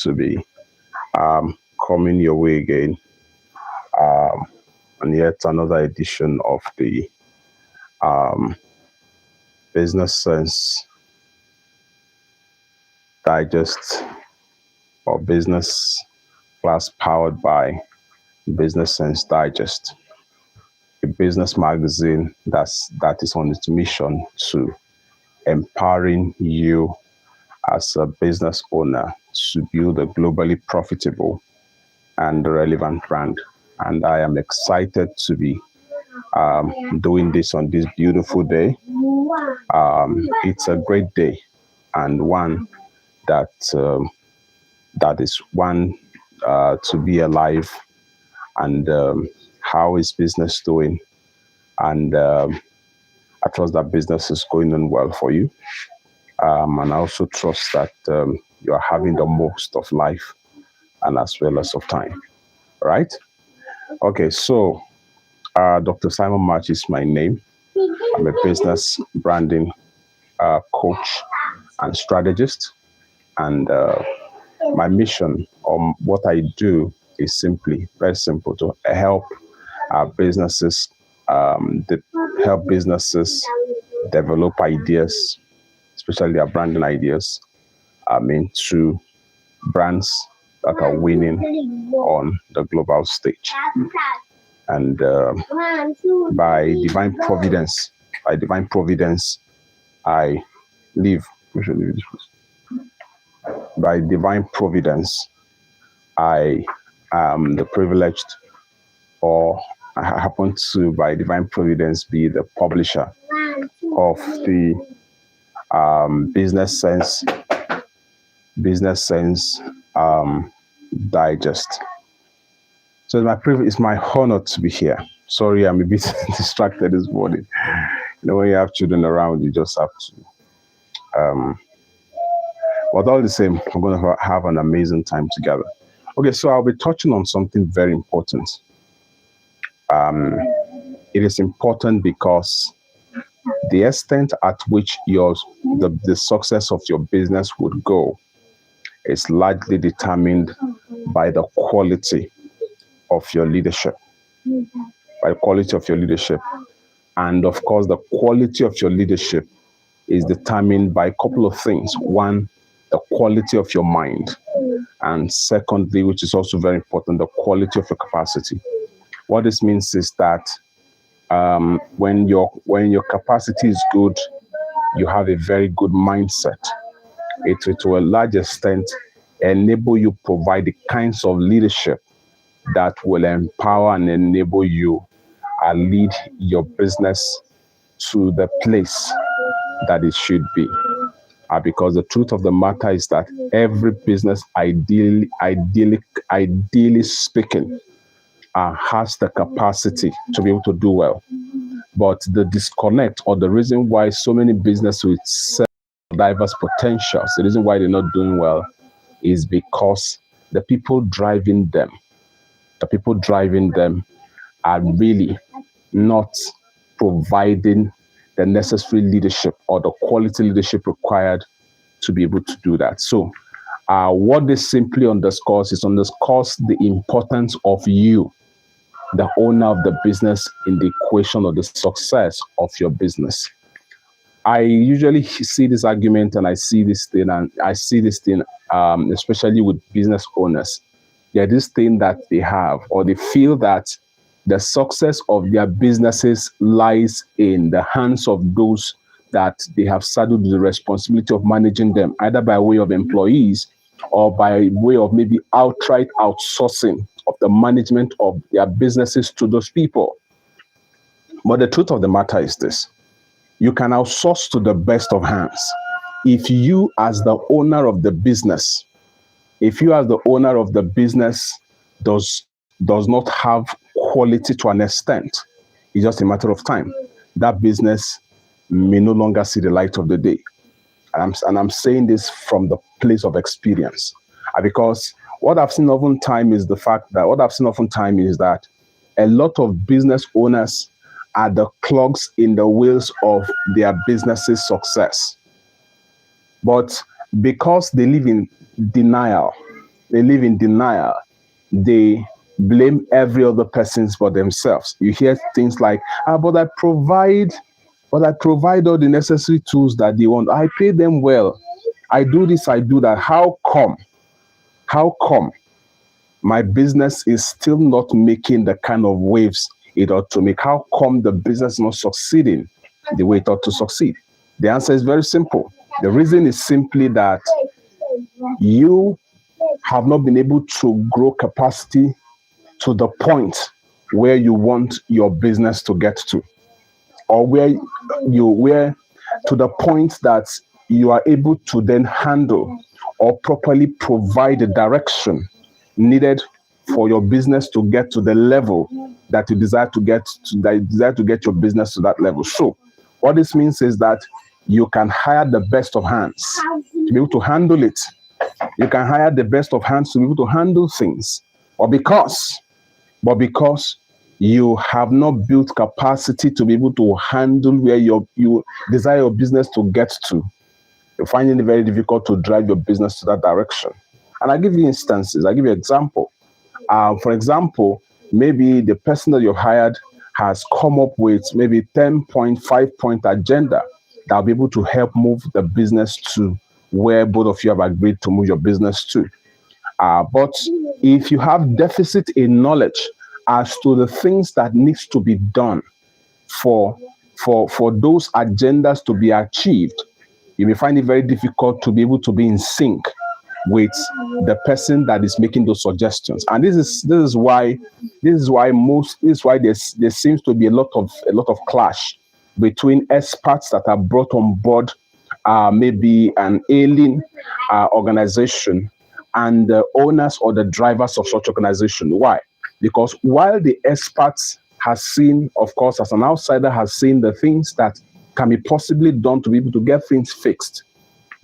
to be coming your way again, and yet another edition of the Business Sense Digest, or Business Class, powered by Business Sense Digest, a business magazine that is on its mission to empowering you as a business owner to build a globally profitable and relevant brand. And I am excited to be doing this on this beautiful day. It's a great day, and one that is one to be alive. And how is business doing? And I trust that business is going on well for you. And I also trust that you are having the most of life and as well as of time. Right? Okay, so Dr. Simon March is my name. I'm a business branding coach and strategist. And my mission, or what I do, is very simple, to help businesses develop ideas, especially their branding ideas, into brands that are winning on the global stage. And by divine providence, I live. We should leave this place. By divine providence, I am the privileged, or I happen to, by divine providence, be the publisher of the Business Sense Digest. So it's my honor to be here. Sorry, I'm a bit distracted this morning. When you have children around, you just have to. But all the same, we're going to have an amazing time together. Okay, so I'll be touching on something very important. It is important because the extent at which the success of your business would go is largely determined by the quality of your leadership. By the quality of your leadership. And of course, the quality of your leadership is determined by a couple of things. One, the quality of your mind. And secondly, which is also very important, the quality of your capacity. What this means is that when your capacity is good, you have a very good mindset. It will, to a large extent, enable you provide the kinds of leadership that will empower and enable you and lead your business to the place that it should be. Because the truth of the matter is that every business, ideally speaking, has the capacity to be able to do well. But the disconnect, or the reason why so many businesses with diverse potentials, the reason why they're not doing well, is because the people driving them are really not providing the necessary leadership or the quality leadership required to be able to do that. So what this simply underscores the importance of you, the owner of the business, in the equation of the success of your business. I usually see this argument, and I see this thing, especially with business owners. There's this thing that they have, or they feel that the success of their businesses lies in the hands of those that they have saddled the responsibility of managing them, either by way of employees or by way of maybe outright outsourcing of the management of their businesses to those people. But the truth of the matter is this: you can outsource to the best of hands. If you, as the owner of the business, does not have quality to an extent, it's just a matter of time. That business may no longer see the light of the day. And I'm saying this from the place of experience, because what I've seen oftentimes is that a lot of business owners are the clogs in the wheels of their business's success. But because they live in denial, They live in denial. They blame every other person for themselves. You hear things like, but I provide all the necessary tools that they want. I pay them well. I do this, I do that. How come? How come my business is still not making the kind of waves it ought to make? How come the business is not succeeding the way it ought to succeed? The answer is very simple. The reason is simply that you have not been able to grow capacity to the point where you want your business to get to, or where to the point that you are able to then handle or properly provide the direction needed for your business to get to the level that you desire to get to, that you desire to get your business to that level. So what this means is that you can hire the best of hands to be able to handle it. You can hire the best of hands to be able to handle things. But because you have not built capacity to be able to handle where you desire your business to get to, you're finding it very difficult to drive your business to that direction. And I give you instances. I give you an example. For example, maybe the person that you hired has come up with maybe 10-point, 5-point agenda that will be able to help move the business to where both of you have agreed to move your business to. But if you have deficit in knowledge as to the things that needs to be done for those agendas to be achieved, you may find it very difficult to be able to be in sync with the person that is making those suggestions. And this is why there seems to be a lot of clash between experts that are brought on board, maybe an alien organization, and the owners or the drivers of such organization. Why? Because while the experts has seen, of course, as an outsider, has seen the things that can be possibly done to be able to get things fixed,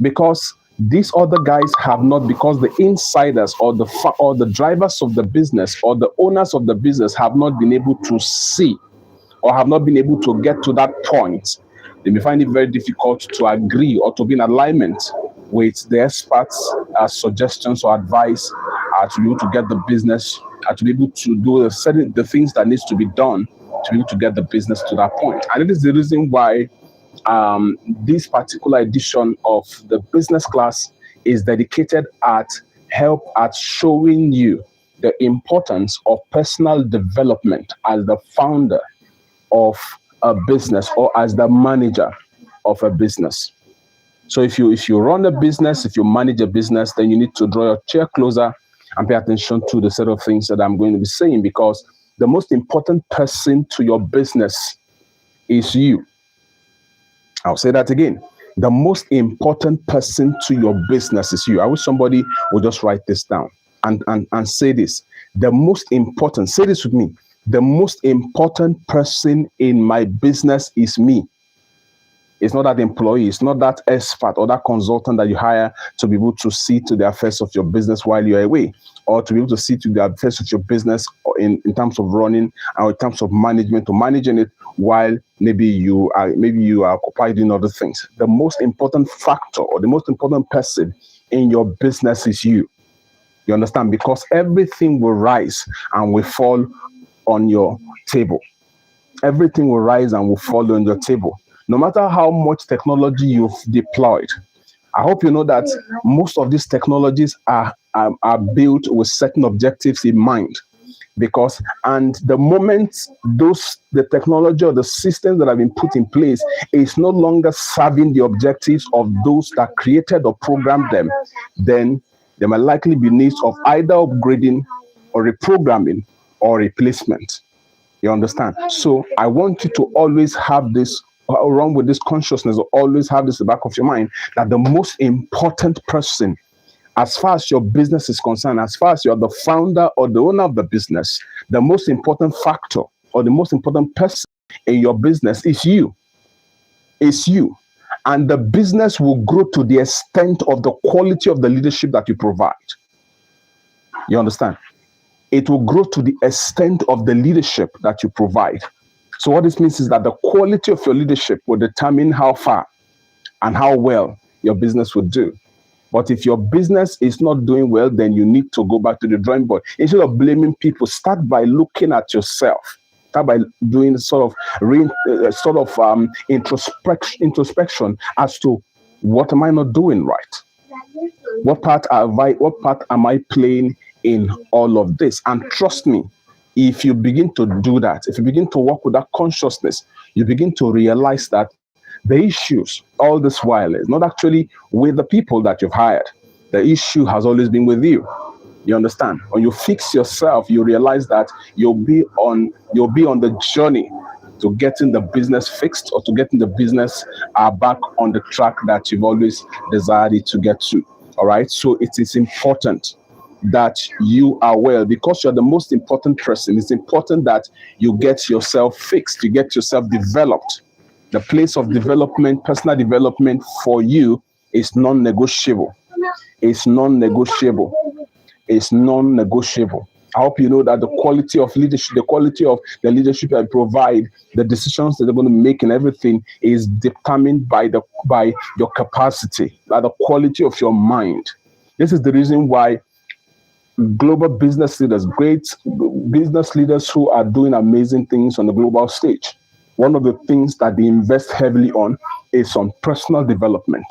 because these other guys have not, because the insiders or the drivers of the business or the owners of the business have not been able to see or have not been able to get to that point, they may find it very difficult to agree or to be in alignment with the experts' suggestions or advice to be able to get the business, to be able to do the things that needs to be done to be able to get the business to that point. And it is the reason why this particular edition of the business class is dedicated at showing you the importance of personal development as the founder of a business or as the manager of a business. So if you run a business, if you manage a business, then you need to draw your chair closer and pay attention to the set of things that I'm going to be saying, because the most important person to your business is you. I'll say that again. The most important person to your business is you. I wish somebody would just write this down and say this. The most important, say this with me. The most important person in my business is me. It's not that employee, it's not that expert or that consultant that you hire to be able to see to the affairs of your business while you're away, or to be able to see to the affairs of your business in terms of running or in terms of management, or managing it while maybe you are occupied in other things. The most important factor or the most important person in your business is you. You understand? Because everything will rise and will fall on your table. Everything will rise and will fall on your table. No matter how much technology you've deployed, I hope you know that most of these technologies are built with certain objectives in mind. And the moment the technology or the systems that have been put in place is no longer serving the objectives of those that created or programmed them, then there might likely be needs of either upgrading or reprogramming or replacement. You understand? So I want you to always have this, along with this consciousness, always have this in the back of your mind, that the most important person, as far as your business is concerned, as far as you're the founder or the owner of the business, the most important factor or the most important person in your business is you. It's you. And the business will grow to the extent of the quality of the leadership that you provide. You understand? It will grow to the extent of the leadership that you provide. So what this means is that the quality of your leadership will determine how far and how well your business will do. But if your business is not doing well, then you need to go back to the drawing board. Instead of blaming people, start by looking at yourself. Start by doing introspection as to what am I not doing right? What part am I playing in all of this? And trust me, if you begin to do that, if you begin to work with that consciousness, you begin to realize that the issues all this while is not actually with the people that you've hired. The issue has always been with you. You understand? When you fix yourself, you realize that you'll be on the journey to getting the business fixed, or to getting the business back on the track that you've always desired it to get to. All right. So it is important that you are well, because you're the most important person. It's important that you get yourself fixed, you get yourself developed. The place of development, personal development for you is non-negotiable. It's non-negotiable. It's non-negotiable. I hope you know that the quality of leadership, the quality of the leadership I provide, the decisions that they're going to make and everything is determined by your capacity, by the quality of your mind. This is the reason why global business leaders, great business leaders who are doing amazing things on the global stage, one of the things that they invest heavily on is on personal development.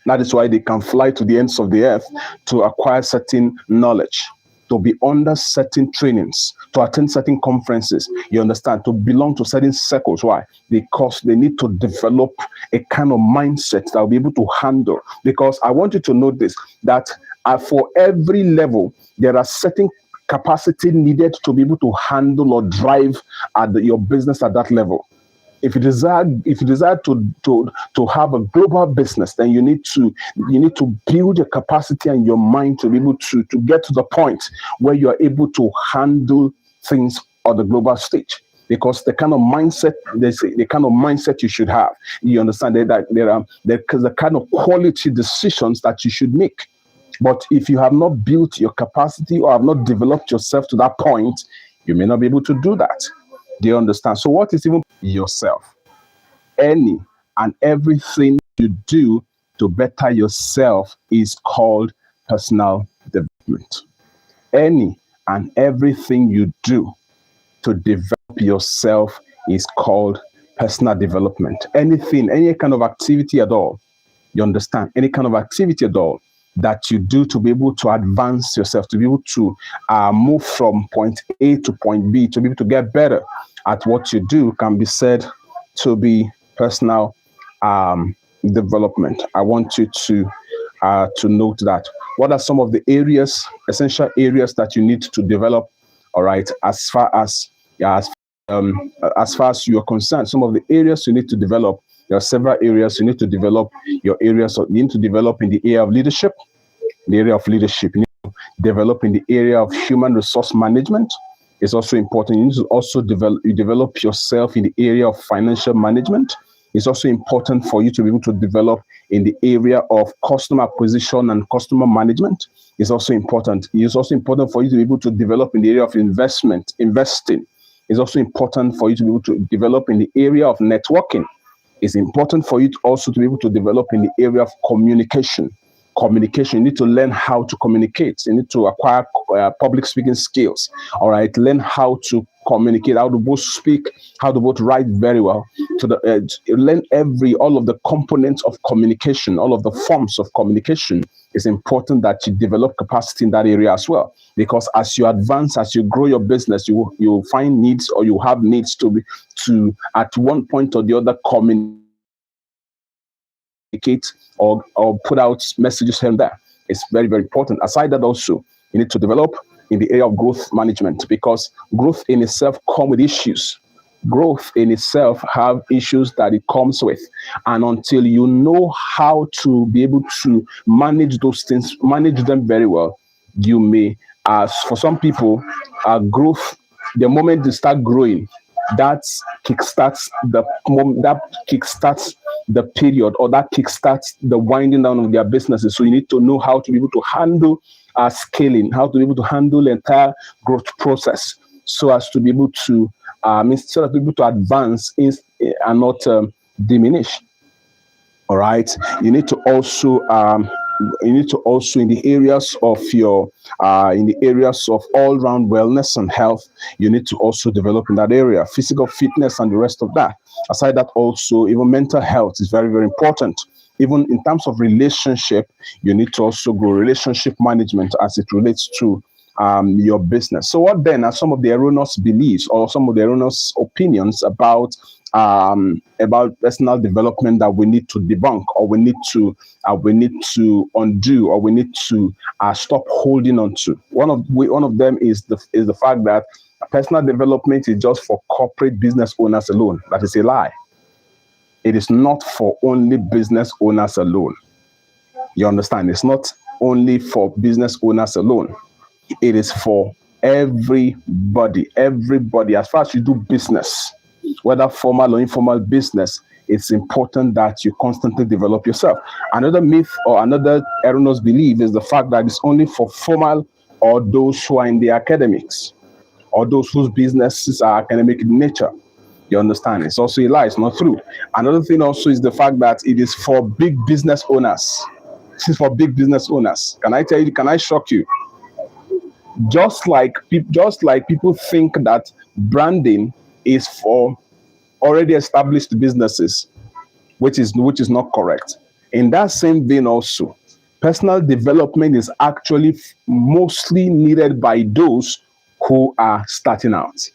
That is why they can fly to the ends of the earth to acquire certain knowledge, to be under certain trainings, to attend certain conferences, you understand, to belong to certain circles. Why? Because they need to develop a kind of mindset that will be able to handle. Because I want you to know this, that for every level, there are certain capacity needed to be able to handle or drive your business at that level. If you desire to have a global business, then you need to build your capacity and your mind to be able to get to the point where you are able to handle things on the global stage. Because the kind of mindset you should have, you understand that there are the kind of quality decisions that you should make. But if you have not built your capacity or have not developed yourself to that point, you may not be able to do that. Do you understand? So what is even yourself? Any and everything you do to better yourself is called personal development. Any and everything you do to develop yourself is called personal development. Anything, any kind of activity at all, you understand? Any kind of activity at all that you do to be able to advance yourself, to be able to move from point A to point B, to be able to get better at what you do, can be said to be personal development. I want you to note that. What are some of the essential areas that you need to develop? All right, as far as you are concerned, some of the areas you need to develop. There are several areas you need to develop. You need to develop in the area of leadership. You need to develop in the area of human resource management. It's also important. You need to also develop yourself in the area of financial management. It's also important for you to be able to develop in the area of customer acquisition and customer management. It's also important. It's also important for you to be able to develop in the area of investing. It's also important for you to be able to develop in the area of networking. It's important for you to also to be able to develop in the area of communication. You need to learn how to communicate. You need to acquire public speaking skills. All right, learn how to communicate, how to both speak, how to both write very well. Learn all of the components of communication, all of the forms of communication. It's important that you develop capacity in that area as well. Because as you advance, as you grow your business, you find needs, or you have needs to at one point or the other communicate or put out messages here and there. It's very, very important. Aside that, also, you need to develop in the area of growth management, because growth in itself comes with issues. Growth in itself have issues that it comes with. And until you know how to be able to manage those things, manage them very well, you may, for some people, growth, the moment they start growing, that kickstarts the period, or that kickstarts the winding down of their businesses. So you need to know how to be able to handle scaling, how to be able to handle the entire growth process, so as to be able to advance and not diminish. All right. You need to also also in the areas of your in the areas of all-round wellness and health, you need to also develop in that area, physical fitness and the rest of that. Aside that, also even mental health is very, very important. Even in terms of relationship, you need to also grow relationship management as it relates to your business. So what then are some of the erroneous beliefs or some of the erroneous opinions about personal development that we need to debunk, or we need to undo, or we need to stop holding on to? One of them is the fact that personal development is just for corporate business owners alone. That is a lie. It is not for only business owners alone. You understand? It's not only for business owners alone. It is for everybody. Everybody. As far as you do business, whether formal or informal business, it's important that you constantly develop yourself. Another myth or another erroneous belief is the fact that it's only for formal or those who are in the academics or those whose businesses are academic in nature. You understand? It's also a lie. It's not true. Another thing also is the fact that it is for big business owners. This is for big business owners. Can I tell you? Can I shock you? Just like people think that branding is for already established businesses, which is not correct. In that same vein also, personal development is actually mostly needed by those who are starting out.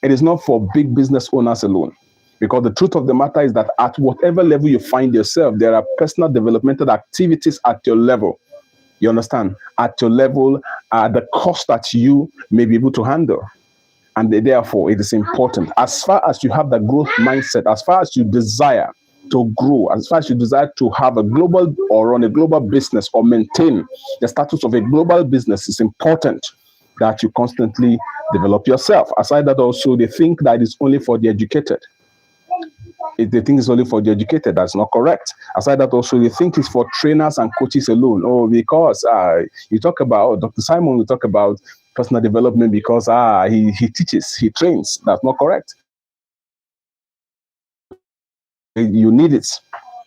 It is not for big business owners alone. Because the truth of the matter is that at whatever level you find yourself, there are personal developmental activities at your level. You understand? At your level, the cost that you may be able to handle. And therefore, it is important. As far as you have the growth mindset, as far as you desire to grow, as far as you desire to have a global or run a global business or maintain the status of a global business, it's important that you constantly develop yourself. Aside that, also, they think that it's only for the educated. If they think it's only for the educated, that's not correct. Aside that, also, they think it's for trainers and coaches alone. Oh, because you talk about, Dr. Simon will talk about personal development because he teaches, he trains. That's not correct. You need it.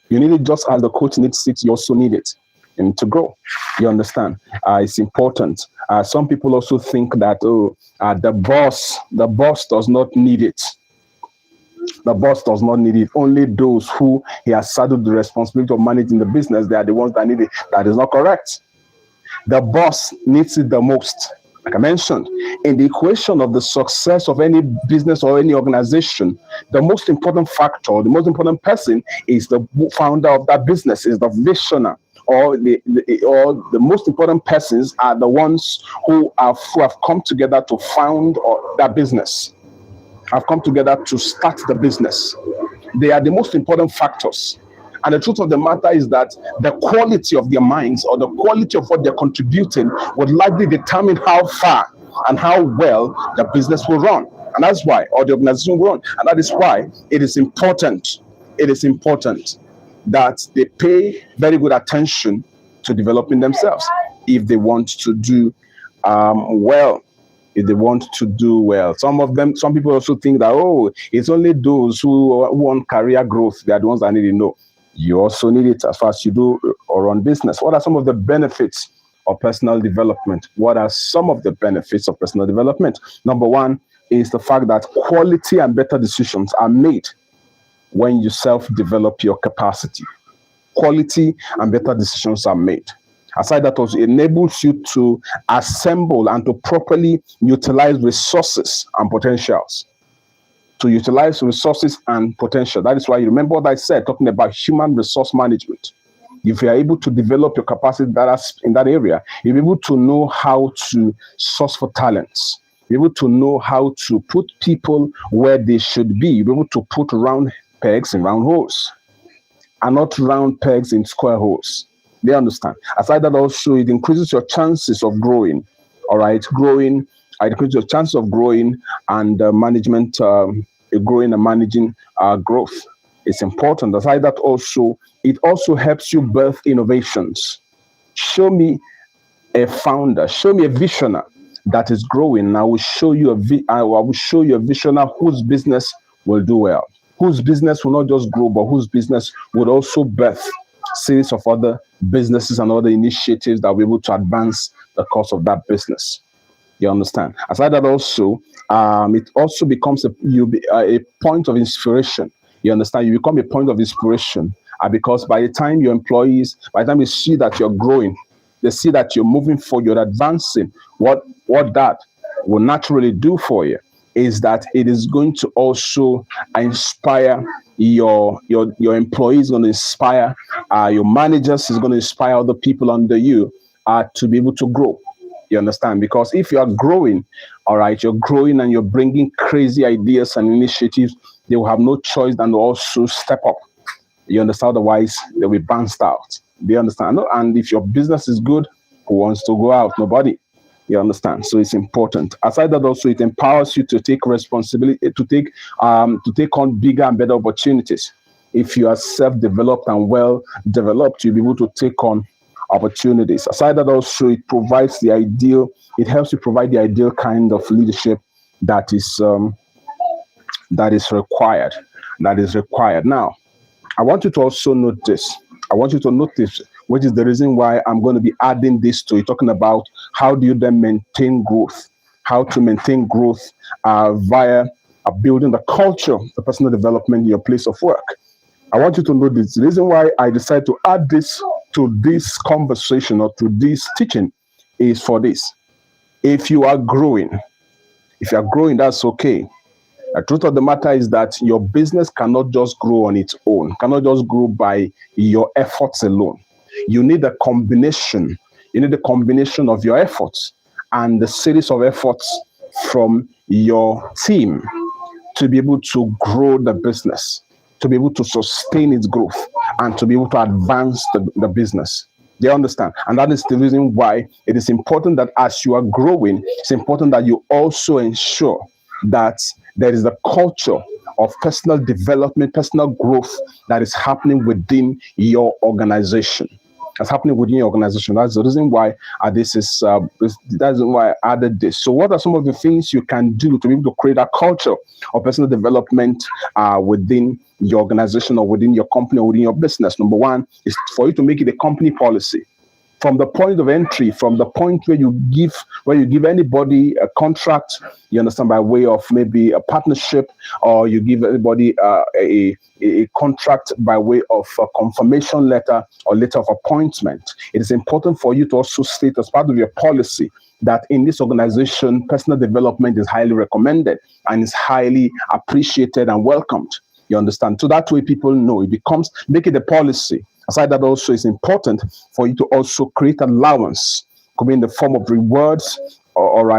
You need it just as the coach needs it, you also need it and to grow. You understand? It's important. Some people also think that the boss does not need it. The boss does not need it. Only those who he has saddled the responsibility of managing the business, they are the ones that need it. That is not correct. The boss needs it the most. Like I mentioned, in the equation of the success of any business or any organization, the most important factor, the most important person is the founder of that business, is the visionary. Or the most important persons are the ones who have come together to found that business, have come together to start the business. They are the most important factors. And the truth of the matter is that the quality of their minds or the quality of what they're contributing would likely determine how far and how well the business will run. And that's why, or the organization will run. And that is why it is important. It is important that they pay very good attention to developing themselves if they want to do well. If they want to do well. Some people also think that, it's only those who want career growth, they are the ones that need to know. You also need it as far as you do or run business. What are some of the benefits of personal development? What are some of the benefits of personal development? Number one is the fact that quality and better decisions are made when you self-develop your capacity. Quality and better decisions are made. Aside that, also enables you to assemble and to properly utilize resources and potentials. To utilize resources and potential. That is why you remember what I said, talking about human resource management. If you are able to develop your capacity in that area, you'll be able to know how to source for talents. You'll be able to know how to put people where they should be. You'll be able to put round pegs in round holes and not round pegs in square holes. They understand. Aside that, also, it increases your chances of growing. All right, growing. It increases your chances of growing and management, growing and managing growth. It's important. Aside that, also, it also helps you birth innovations. Show me a founder. Show me a visionary that is growing. And I will show you a visionary whose business will do well, whose business will not just grow, but whose business would also birth series of other businesses and other initiatives that will be able to advance the cause of that business. You understand? Aside that, also, it also becomes a point of inspiration. You understand? You become a point of inspiration because by the time your employees, by the time they see that you're growing, they see that you're moving forward, you're advancing. What that will naturally do for you is that it is going to also inspire your employees, going to inspire your managers, is going to inspire other people under you to be able to grow. You understand? Because if you are growing, all right, you're growing and you're bringing crazy ideas and initiatives, they will have no choice than to also step up. You understand? Otherwise, they'll be bounced out. Do you understand? No? And if your business is good, who wants to go out? Nobody. You understand? So it's important. Aside that, also it empowers you to take responsibility, to take on bigger and better opportunities. If you are self-developed and well-developed, you'll be able to take on opportunities. Aside that, also it provides the ideal. It helps you provide the ideal kind of leadership that is required. That is required. Now, I want you to also note this. I want you to notice, which is the reason why I'm going to be adding this to it, talking about how do you then maintain growth, how to maintain growth via building the culture, the personal development in your place of work. I want you to know this. The reason why I decided to add this to this conversation or to this teaching is for this. If you are growing, that's okay. The truth of the matter is that your business cannot just grow on its own, cannot just grow by your efforts alone. You need a combination. You need a combination of your efforts and the series of efforts from your team to be able to grow the business, to be able to sustain its growth, and to be able to advance the business. Do you understand? And that is the reason why it is important that as you are growing, it's important that you also ensure that there is a culture of personal development, personal growth that is happening within your organization. That's happening within your organization. That's the reason why that's why I added this. So what are some of the things you can do to be able to create a culture of personal development within your organization or within your company or within your business? Number one is for you to make it a company policy. From the point of entry, from the point where you give anybody a contract, you understand, by way of maybe a partnership, or you give anybody a contract by way of a confirmation letter or letter of appointment. It is important for you to also state as part of your policy that in this organization, personal development is highly recommended and is highly appreciated and welcomed. You understand? So that way people know. Make it a policy. Aside that, also it's important for you to also create allowance, could be in the form of rewards, or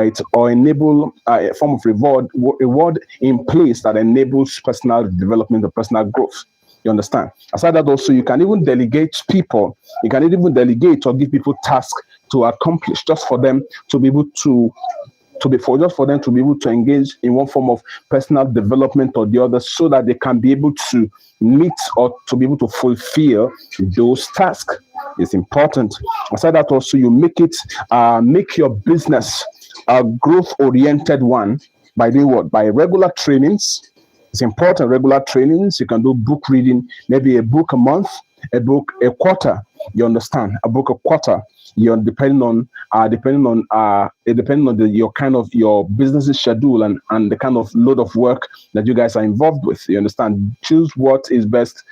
enable a form of reward in place that enables personal development or personal growth. You understand? Aside that, also you can even delegate people. You can even delegate or give people tasks to accomplish, just for them to be able to engage in one form of personal development or the other, so that they can be able to meet or to be able to fulfill those tasks. It's important. Aside that, also you make your business a growth-oriented one by doing what? By regular trainings. It's important, regular trainings. You can do book reading, maybe a book a month, a book a quarter. You understand? A book a quarter. You're depending on your kind of your business's schedule and the kind of load of work that you guys are involved with. You understand? Choose what is best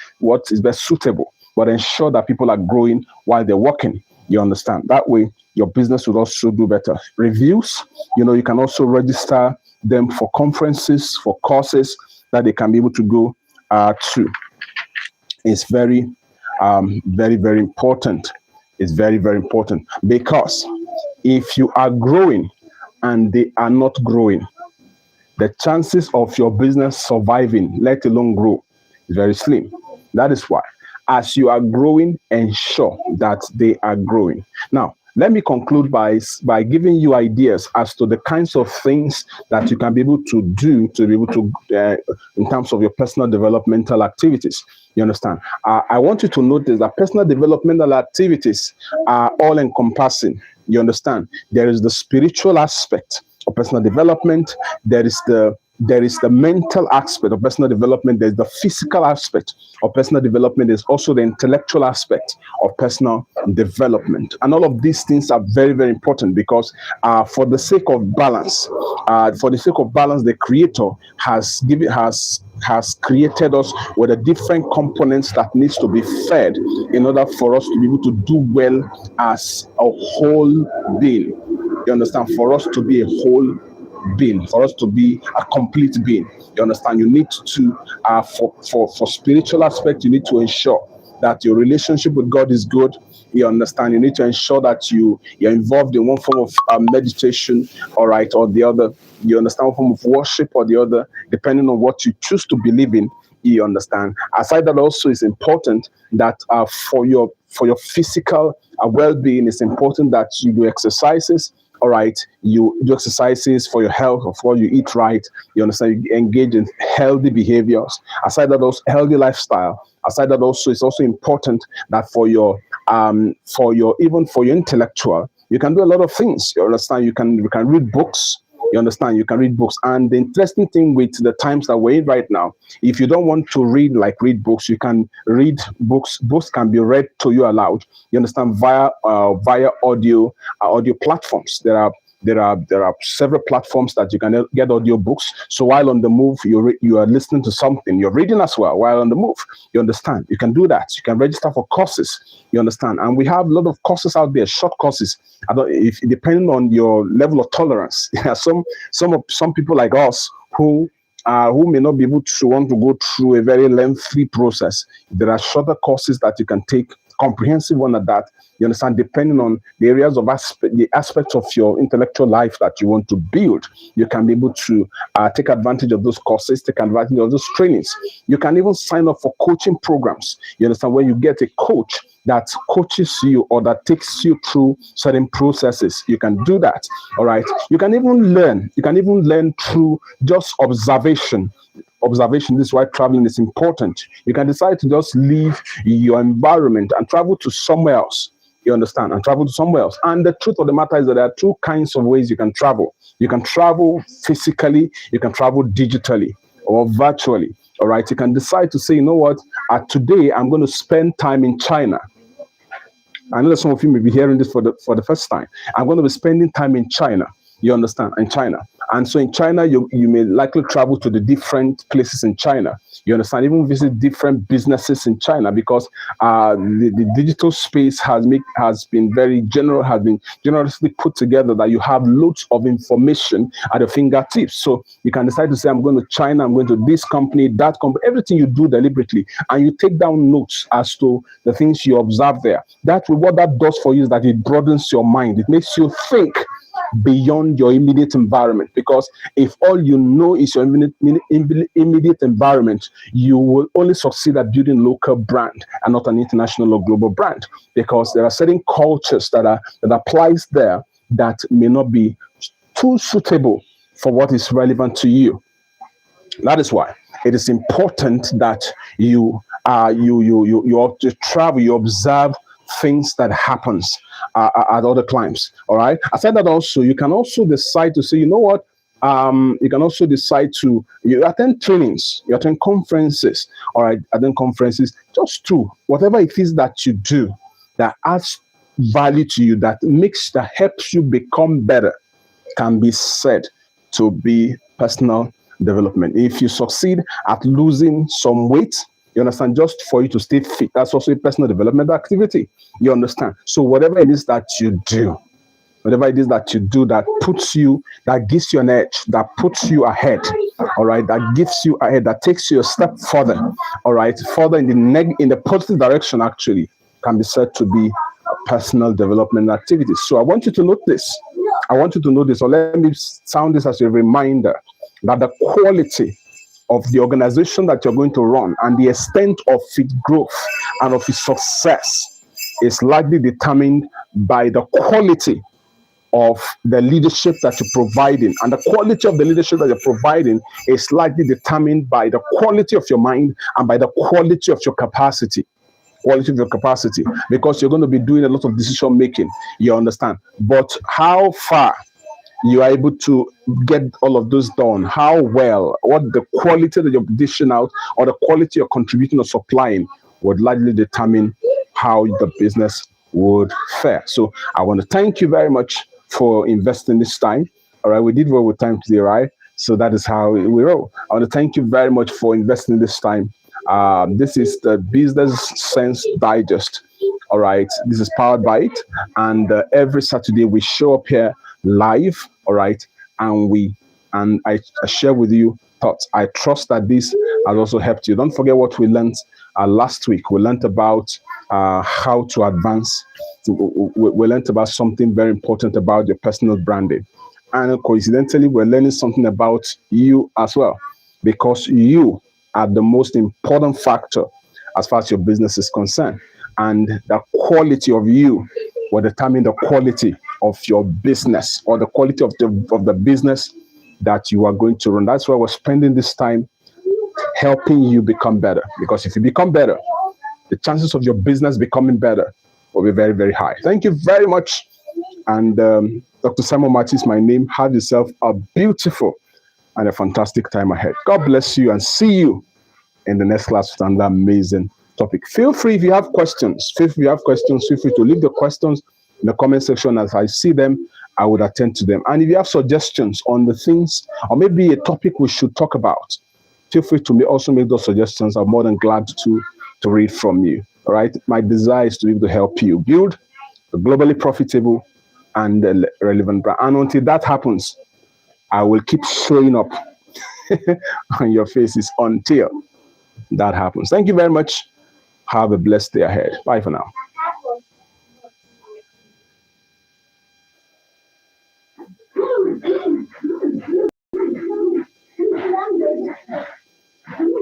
suitable, but ensure that people are growing while they're working. You understand? That way your business will also do better. Reviews, you can also register them for conferences, for courses that they can be able to go to. It's very, very, very important. It's very, very important, because if you are growing and they are not growing, the chances of your business surviving, let alone grow, is very slim. That is why, as you are growing, ensure that they are growing. Now, let me conclude by giving you ideas as to the kinds of things that you can be able to do to be able to, in terms of your personal developmental activities. You understand? I want you to notice that personal developmental activities are all encompassing. You understand? There is the spiritual aspect of personal development. There is the there is the mental aspect of personal development, there's the physical aspect of personal development, there's also the intellectual aspect of personal development. And all of these things are very, very important because for the sake of balance, the creator has created us with the different components that needs to be fed in order for us to be able to do well as a whole being. You understand? For us to be a whole being, for us to be a complete being. You understand? You need to, for spiritual aspect, you need to ensure that your relationship with God is good. You understand? You need to ensure that you're involved in one form of meditation, all right, or the other. You understand, one form of worship or the other, depending on what you choose to believe in. You understand? Aside that, also it's important that for your physical well-being, it's important that you do exercises. All right, you do exercises for your health, or for you eat right. You understand? You engage in healthy behaviors. Aside that, also healthy lifestyle. Aside that, also it's also important that for your even for your intellectual, you can do a lot of things. You understand? You can read books. You understand? You can read books. And the interesting thing with the times that we're in right now, if you don't want to read books, you can read books. Books can be read to you aloud. You understand? Via audio platforms. There are several platforms that you can get audio books. So while on the move, you are listening to something. You're reading as well while on the move. You understand? You can do that. You can register for courses. You understand? And we have a lot of courses out there, short courses. If depending on your level of tolerance, some people like us who may not be able to want to go through a very lengthy process. There are shorter courses that you can take, comprehensive one at that. You understand? Depending on the areas of the aspects of your intellectual life that you want to build, you can be able to take advantage of those courses, take advantage of those trainings. You can even sign up for coaching programs. You understand? When you get a coach that coaches you or that takes you through certain processes, you can do that. All right. You can even learn through just observation. This is why traveling is important. You can decide to just leave your environment and travel to somewhere else. You understand? And travel to somewhere else. And the truth of the matter is that there are two kinds of ways you can travel. You can travel physically, you can travel digitally or virtually. All right. You can decide to say, you know what, today I'm going to spend time in China. I know that some of you may be hearing this for the first time. I'm going to be spending time in China. You understand? In China. And so in China, you may likely travel to the different places in China. You understand? Even visit different businesses in China, because the digital space has been very general, has been generously put together that you have loads of information at your fingertips. So you can decide to say, I'm going to China, I'm going to this company, that company, everything you do deliberately, and you take down notes as to the things you observe there. What that does for you is that it broadens your mind. It makes you think beyond your immediate environment, because if all you know is your immediate environment, you will only succeed at building local brand and not an international or global brand, because there are certain cultures that applies there that may not be too suitable for what is relevant to you. That is why it is important that you travel, you observe things that happens at other climes. All right. Aside that, also you can also decide to say, you know what, you can also decide to attend trainings, you attend conferences. All right, attend conferences, just to whatever it is that you do that adds value to you, that helps you become better, can be said to be personal development. If you succeed at losing some weight, you understand, just for you to stay fit, that's also a personal development activity. You understand? So whatever it is that you do that gives you an edge, that puts you ahead, all right, that gives you ahead, that takes you a step further, all right, further in the positive direction, actually, can be said to be a personal development activity. So I want you to note this. Or let me sound this as a reminder that the quality of the organization that you're going to run and the extent of its growth and of its success is largely determined by the quality of the leadership that you're providing. And the quality of the leadership that you're providing is largely determined by the quality of your mind and by the quality of your capacity. Because you're going to be doing a lot of decision making. You understand? But how far you are able to get all of those done, how well, what the quality that you're dishing out or the quality you're contributing or supplying would largely determine how the business would fare. So I want to thank you very much for investing this time. All right, we did well with time today, right? So that is how we roll. I want to thank you very much for investing this time. This is the Business Sense Digest. All right, this is powered by it, and every Saturday we show up here live. All right, and I share with you thoughts. I trust that this has also helped you. Don't forget what we learned last week. We learned about how to advance. We learned about something very important about your personal branding, and coincidentally, we're learning something about you as well, because you are the most important factor as far as your business is concerned. And the quality of you will determine the quality of your business, or the quality of the business that you are going to run. That's why we're spending this time helping you become better. Because if you become better, the chances of your business becoming better will be very, very high. Thank you very much. And Dr. Simon Martin is my name. Have yourself a beautiful and a fantastic time ahead. God bless you, and see you in the next class with another amazing topic. Feel free, if you have questions, feel free to leave the questions in the comment section. As I see them, I would attend to them. And if you have suggestions on the things, or maybe a topic we should talk about, feel free to also make those suggestions. I'm more than glad to read from you. All right. My desire is to be able to help you build a globally profitable and relevant brand. And until that happens, I will keep showing up on your faces until that happens. Thank you very much. Have a blessed day ahead. Bye for now.